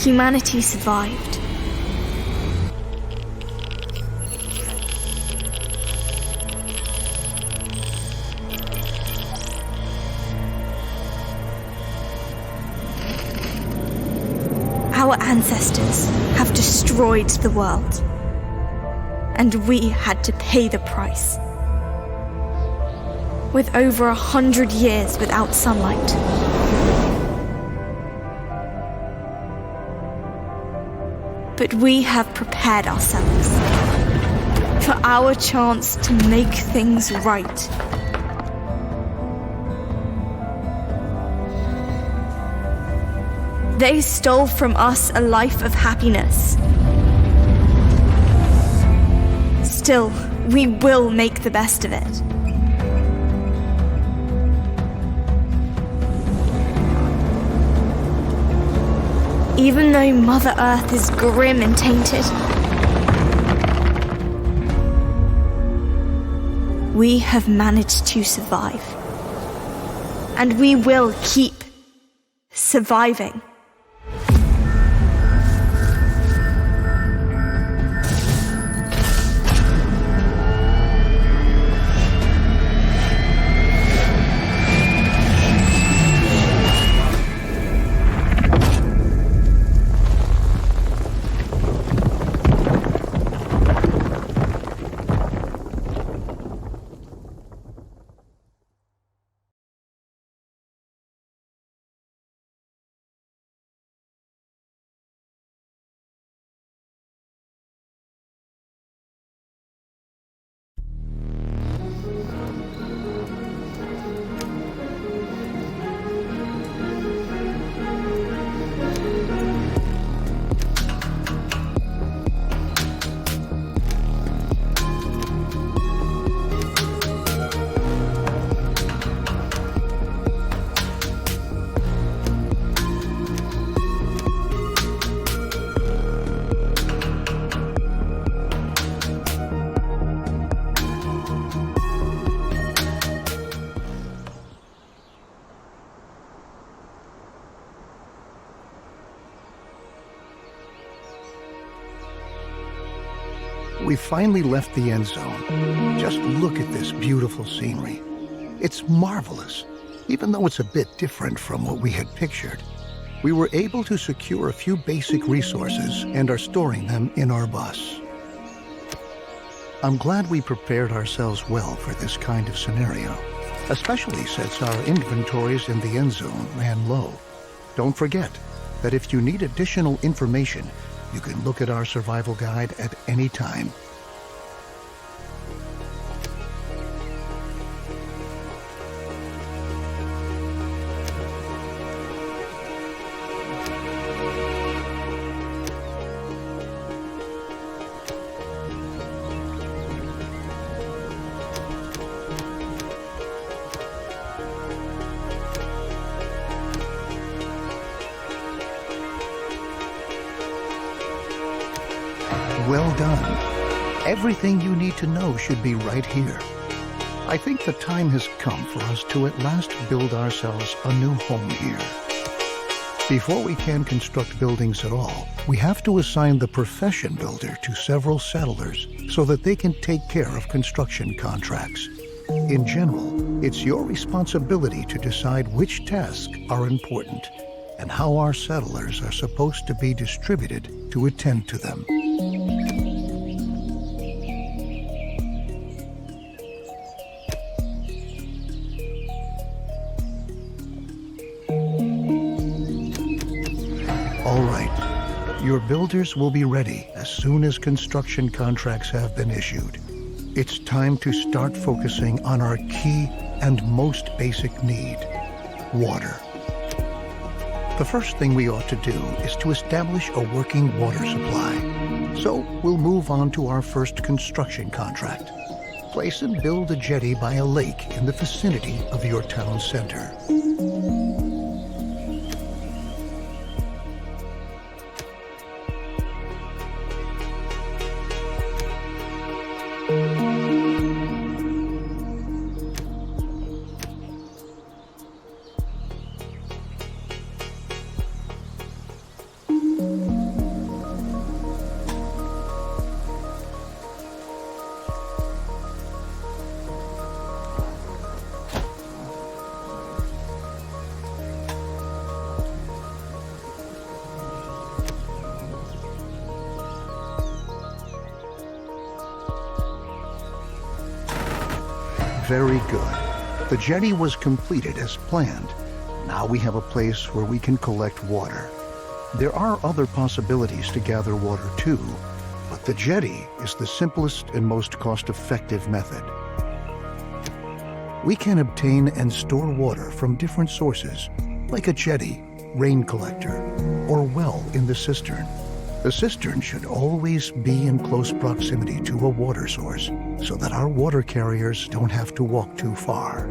humanity survived. Our ancestors have destroyed the world, and we had to pay the price. With over 100 years without sunlight, but we have prepared ourselves for our chance to make things right. They stole from us a life of happiness. Still, we will make the best of it. Even though Mother Earth is grim and tainted, we have managed to survive. And we will keep surviving. We finally left the Endzone. Just look at this beautiful scenery. It's marvelous, even though it's a bit different from what we had pictured. We were able to secure a few basic resources and are storing them in our bus. I'm glad we prepared ourselves well for this kind of scenario, especially since our inventories in the Endzone ran low. Don't forget that if you need additional information, you can look at our survival guide at any time. Well done. Everything you need to know should be right here. I think the time has come for us to at last build ourselves a new home here. Before we can construct buildings at all, we have to assign the profession builder to several settlers so that they can take care of construction contracts. In general, it's your responsibility to decide which tasks are important and how our settlers are supposed to be distributed to attend to them. All right, your builders will be ready as soon as construction contracts have been issued. It's time to start focusing on our key and most basic need, water. The first thing we ought to do is to establish a working water supply. So we'll move on to our first construction contract. Place and build a jetty by a lake in the vicinity of your town center. Very good. The jetty was completed as planned. Now we have a place where we can collect water. There are other possibilities to gather water too, but the jetty is the simplest and most cost-effective method. We can obtain and store water from different sources, like a jetty, rain collector, or well in the cistern. The cistern should always be in close proximity to a water source so that our water carriers don't have to walk too far.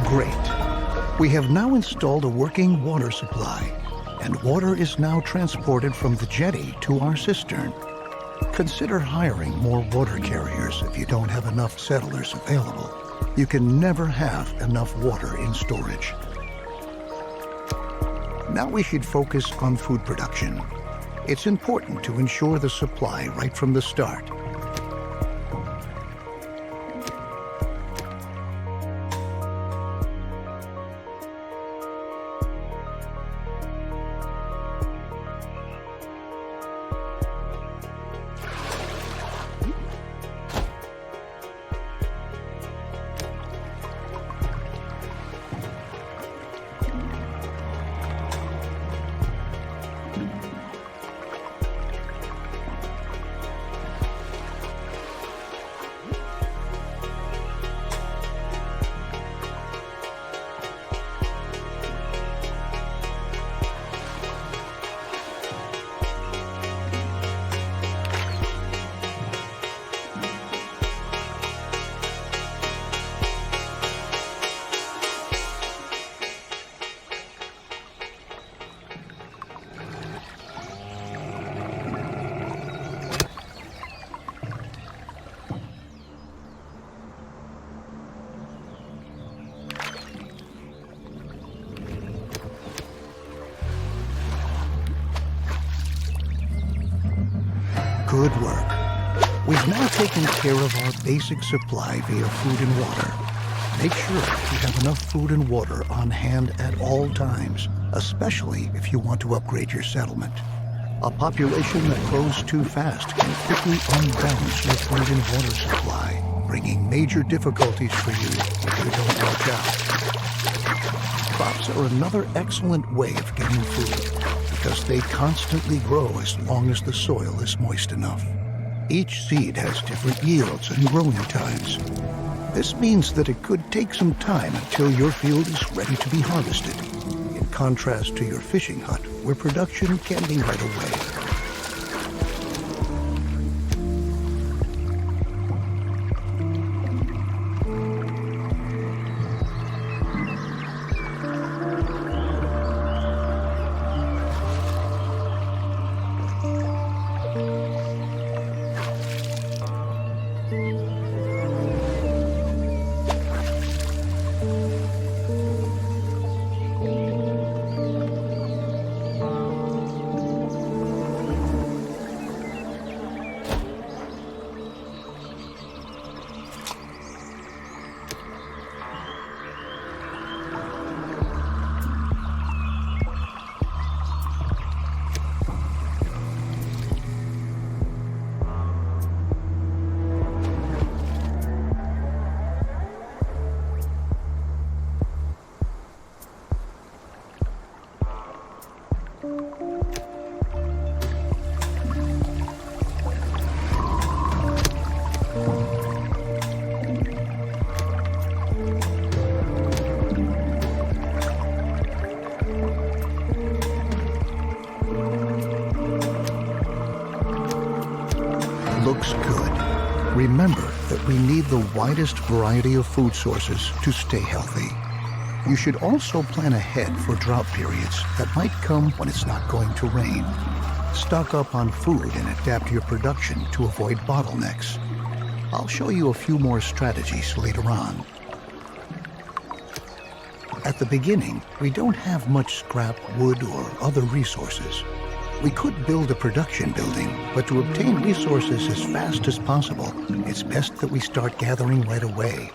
Great. We have now installed a working water supply, and water is now transported from the jetty to our cistern. Consider hiring more water carriers if you don't have enough settlers available. You can never have enough water in storage. Now we should focus on food production. It's important to ensure the supply right from the start. Good work. We've now taken care of our basic supply via food and water. Make sure you have enough food and water on hand at all times, especially if you want to upgrade your settlement. A population that grows too fast can quickly unbalance your food and water supply, bringing major difficulties for you if you don't watch out. Crops are another excellent way of getting food, because they constantly grow as long as the soil is moist enough. Each seed has different yields and growing times. This means that it could take some time until your field is ready to be harvested, in contrast to your fishing hut, where production can be right away. looks good. Remember that we need the widest variety of food sources to stay healthy. You should also plan ahead for drought periods that might come when it's not going to rain. Stock up on food and adapt your production to avoid bottlenecks. I'll show you a few more strategies later on. At the beginning, we don't have much scrap, wood, or other resources. We could build a production building, but to obtain resources as fast as possible, it's best that we start gathering right away.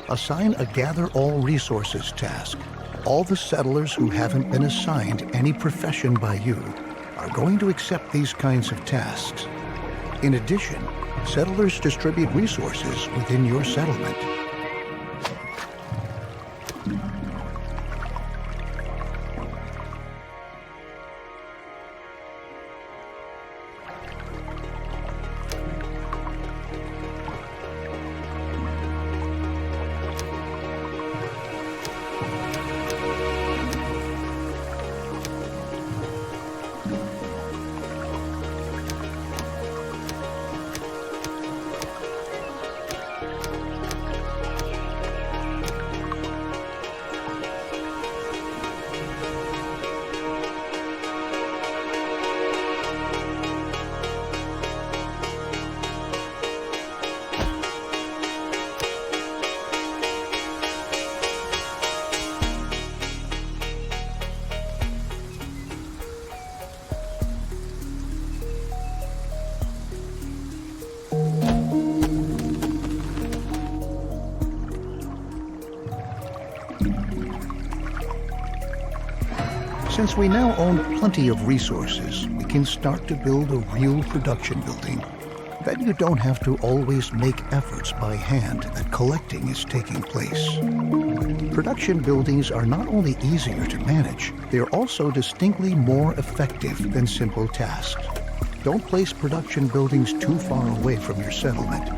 Assign a Gather All Resources task. All the settlers who haven't been assigned any profession by you are going to accept these kinds of tasks. In addition, settlers distribute resources within your settlement. Since we now own plenty of resources, we can start to build a real production building. Then you don't have to always make efforts by hand that collecting is taking place. Production buildings are not only easier to manage, they're also distinctly more effective than simple tasks. Don't place production buildings too far away from your settlement.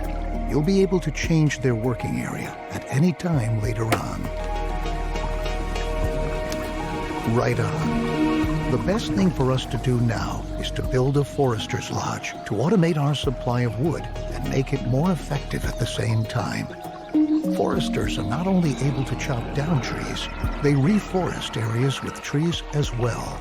You'll be able to change their working area at any time later on. Right on. The best thing for us to do now is to build a forester's lodge to automate our supply of wood and make it more effective at the same time. Foresters are not only able to chop down trees, they reforest areas with trees as well.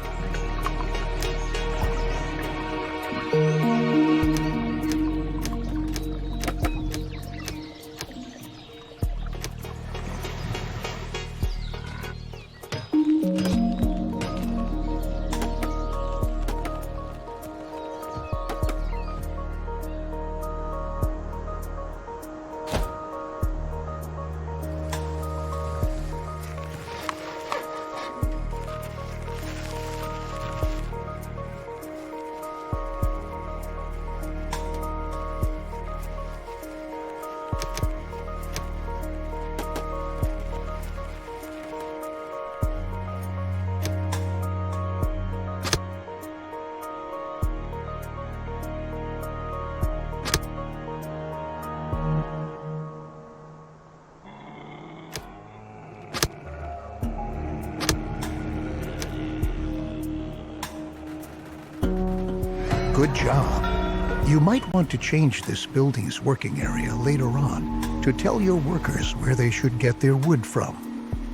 Good job. You might want to change this building's working area later on to tell your workers where they should get their wood from.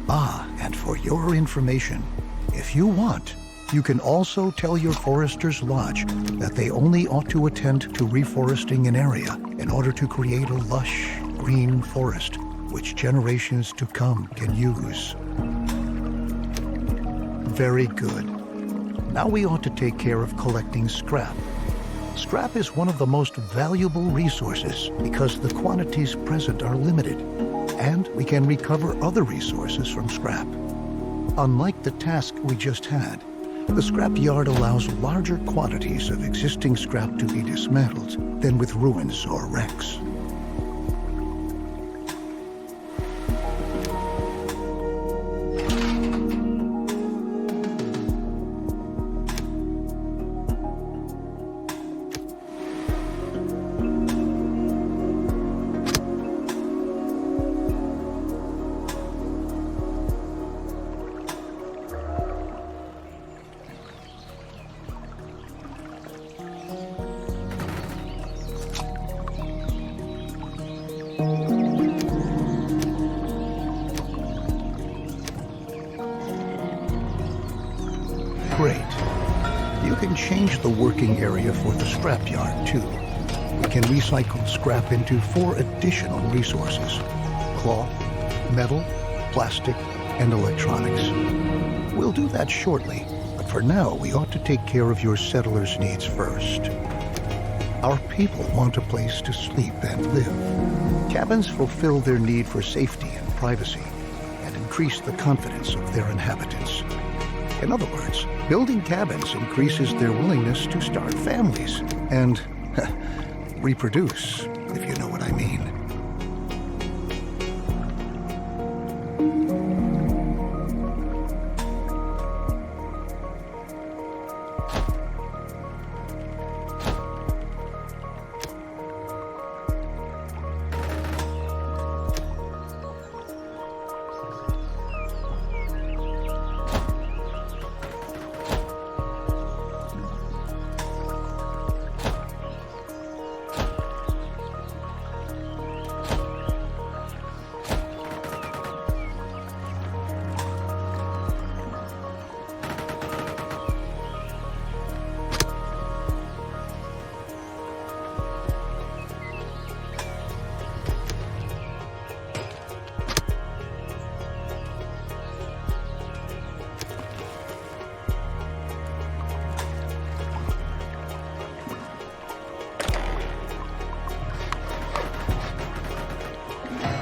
Ah, and for your information, if you want, you can also tell your forester's lodge that they only ought to attend to reforesting an area in order to create a lush, green forest which generations to come can use. Very good. Now we ought to take care of collecting scrap. Scrap is one of the most valuable resources because the quantities present are limited, and we can recover other resources from scrap. Unlike the task we just had, the scrap yard allows larger quantities of existing scrap to be dismantled than with ruins or wrecks. You can change the working area for the scrapyard, too. We can recycle scrap into 4 additional resources: cloth, metal, plastic, and electronics. We'll do that shortly, but for now we ought to take care of your settlers' needs first. Our people want a place to sleep and live. Cabins fulfill their need for safety and privacy and increase the confidence of their inhabitants. In other words, building cabins increases their willingness to start families and reproduce, if you know what I mean.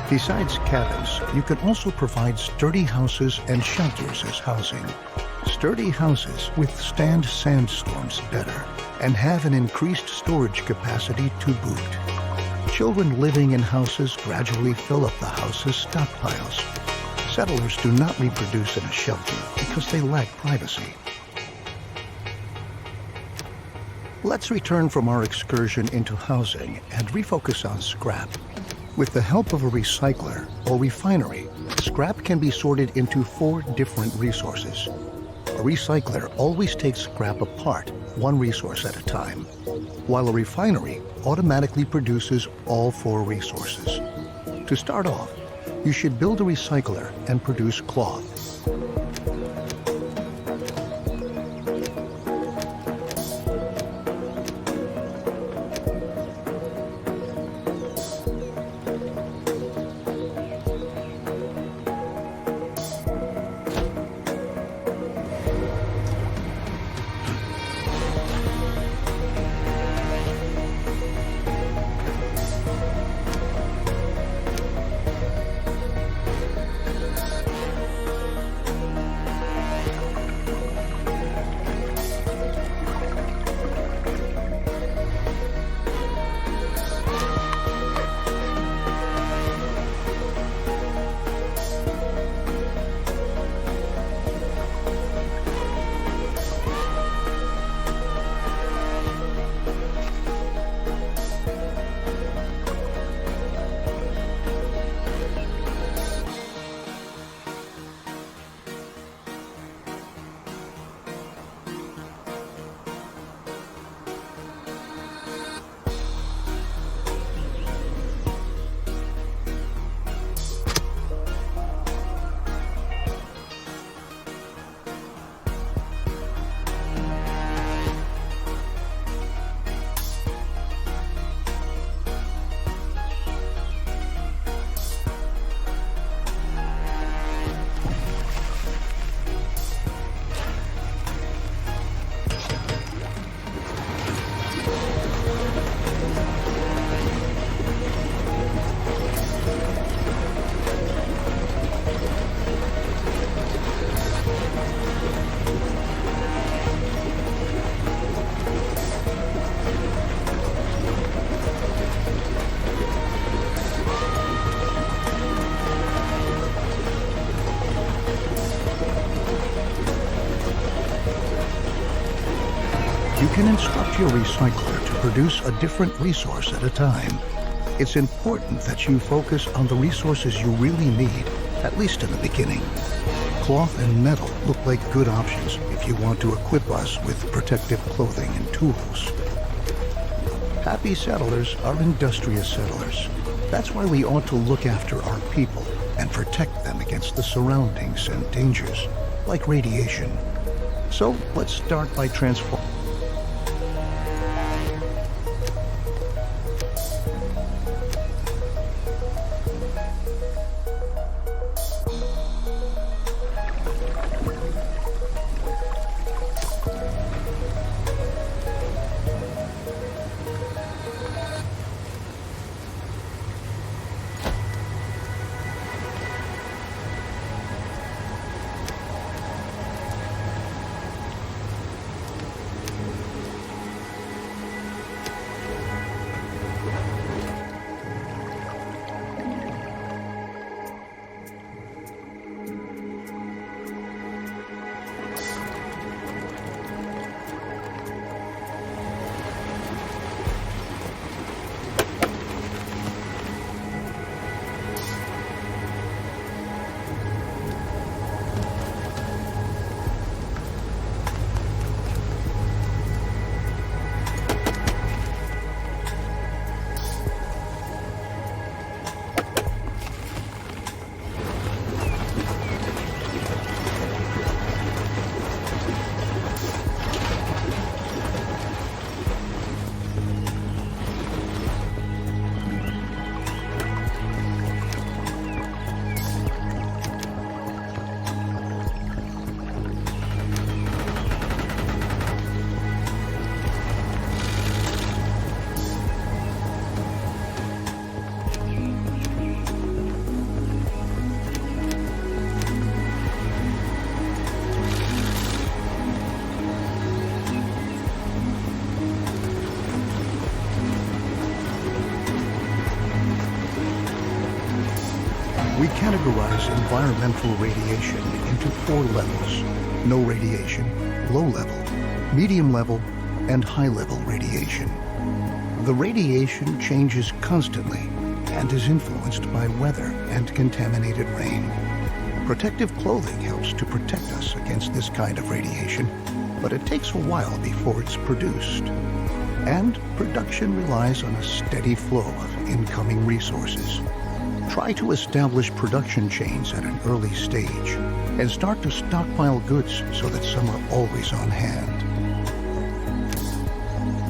Besides cabins, you can also provide sturdy houses and shelters as housing. Sturdy houses withstand sandstorms better and have an increased storage capacity to boot. Children living in houses gradually fill up the house's stockpiles. Settlers do not reproduce in a shelter because they lack privacy. Let's return from our excursion into housing and refocus on scrap. With the help of a recycler or refinery, scrap can be sorted into 4 different resources. A recycler always takes scrap apart, 1 resource at a time, while a refinery automatically produces all 4 resources. To start off, you should build a recycler and produce cloth. You can instruct your recycler to produce a different resource at a time. It's important that you focus on the resources you really need, at least in the beginning. Cloth and metal look like good options if you want to equip us with protective clothing and tools. Happy settlers are industrious settlers. That's why we ought to look after our people and protect them against the surroundings and dangers, like radiation. So let's start by transforming. categorize environmental radiation into 4 levels: no radiation, low level, medium level, and high level radiation. The radiation changes constantly and is influenced by weather and contaminated rain. Protective clothing helps to protect us against this kind of radiation, but it takes a while before it's produced. And production relies on a steady flow of incoming resources. Try to establish production chains at an early stage and start to stockpile goods so that some are always on hand.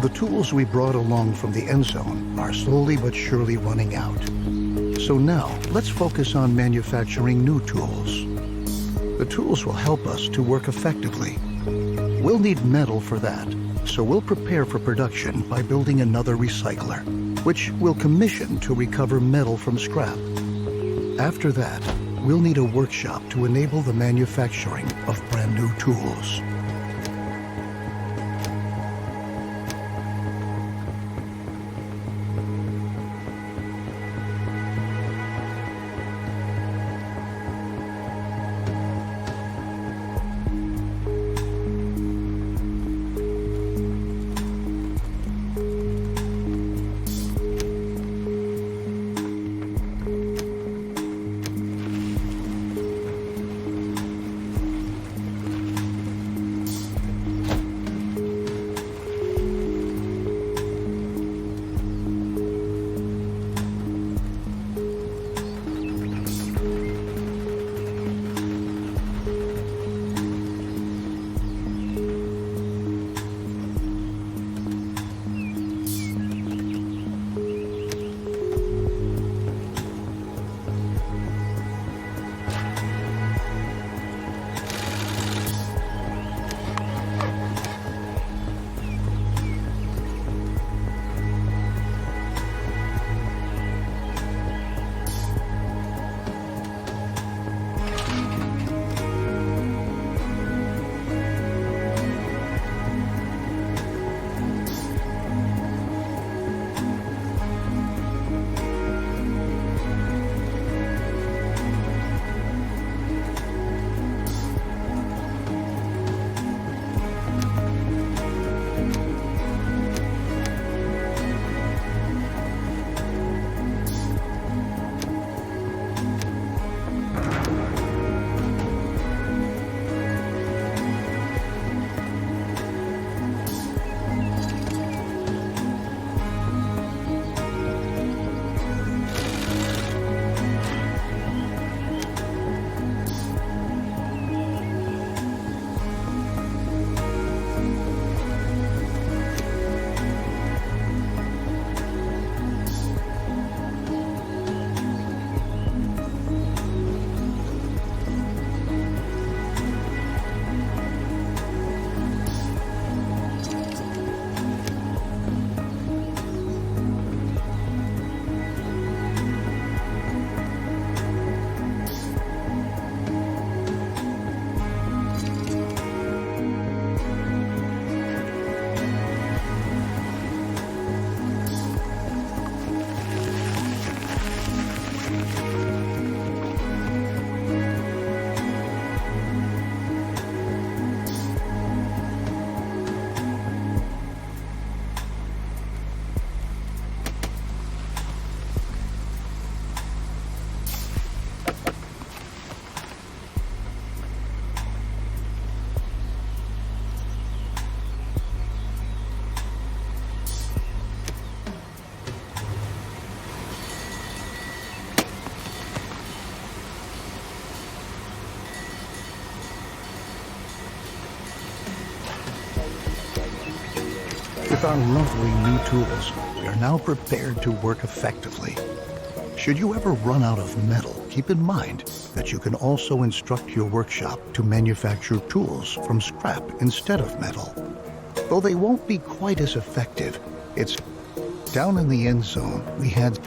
The tools we brought along from the Endzone are slowly but surely running out. So now, let's focus on manufacturing new tools. The tools will help us to work effectively. We'll need metal for that, so we'll prepare for production by building another recycler, which we'll commission to recover metal from scrap. After that, we'll need a workshop to enable the manufacturing of brand new tools. With our lovely new tools, we are now prepared to work effectively. Should you ever run out of metal, keep in mind that you can also instruct your workshop to manufacture tools from scrap instead of metal. Though they won't be quite as effective, it's down in the Endzone we had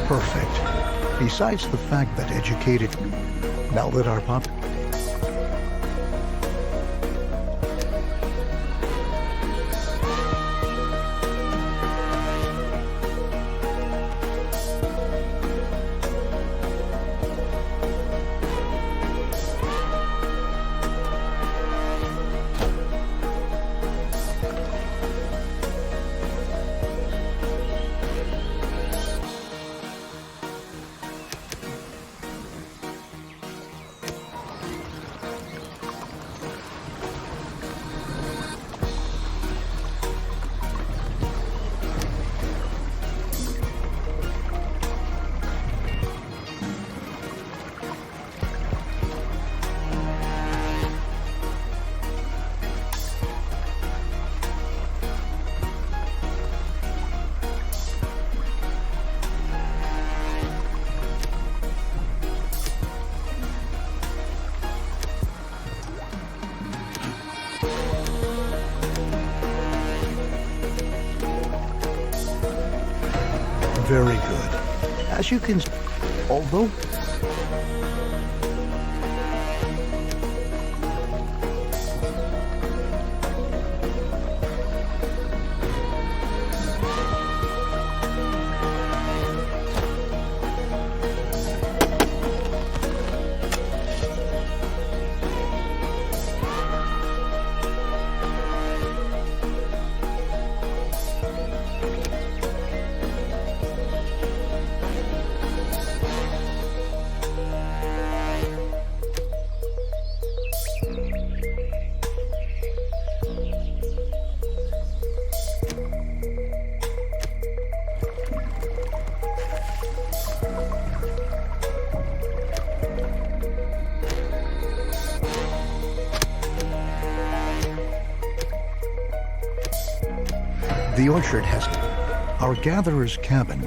perfect. Besides the fact that educated now that our pop very good. As you can, although the orchard has our gatherer's cabin.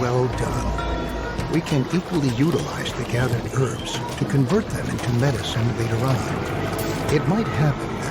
Well done. We can equally utilize the gathered herbs to convert them into medicine later on. It might happen